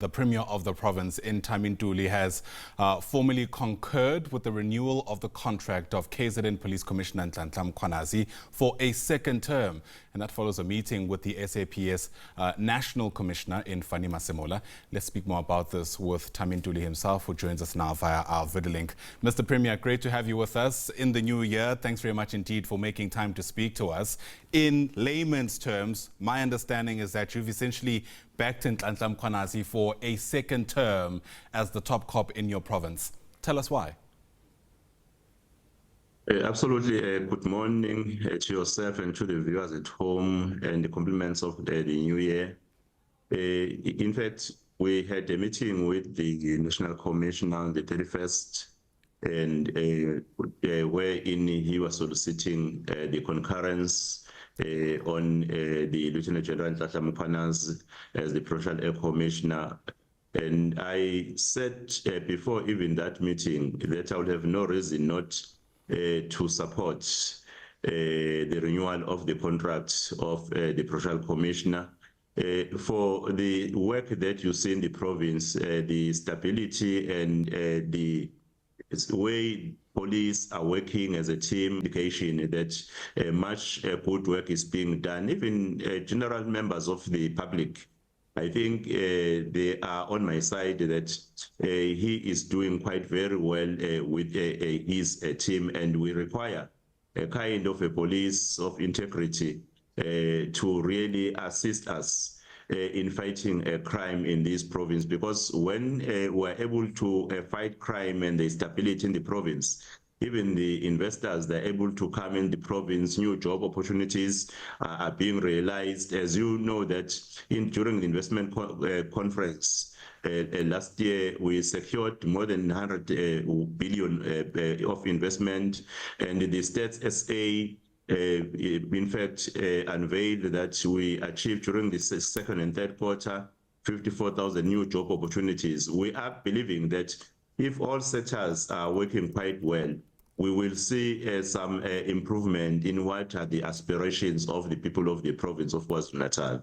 The Premier of the province, Intamin Ntuli, has formally concurred with the renewal of the contract of KZN Police Commissioner Nhlanhla Mkhwanazi for a second term. And that follows a meeting with the SAPS National Commissioner in Fani Masemola. Let's speak more about this with Tamin Ntuli himself, who joins us now via our video link. Mr. Premier, great to have you with us in the new year. Thanks very much indeed for making time to speak to us. In layman's terms, my understanding is that you've essentially backed Nhlanhla Mkhwanazi for a second term as the top cop in your province. Tell us why. Absolutely. Good morning to yourself and to the viewers at home, and the compliments of the new year. In fact, we had a meeting with the National Commissioner on the 31st, and wherein he was soliciting the concurrence on the Lieutenant General Nhlanhla Mkhwanazi as the Provincial Air Commissioner. And I said before even that meeting that I would have no reason not to support the renewal of the contract of the Provincial Commissioner. For the work that you see in the province, the stability and the way police are working as a team, indication that much good work is being done. Even general members of the public, I think they are on my side that he is doing quite very well with his team, and we require a kind of a police of integrity to really assist us in fighting crime in this province, because when we're able to fight crime and the stability in the province, even the investors, they're able to come in the province, new job opportunities are being realized. As you know that during the investment conference last year, we secured more than 100 billion of investment, and the Stats SA in fact unveiled that we achieved during the second and third quarter 54,000 new job opportunities. We are believing that if all sectors are working quite well, we will see some improvement in what are the aspirations of the people of the province of KwaZulu-Natal.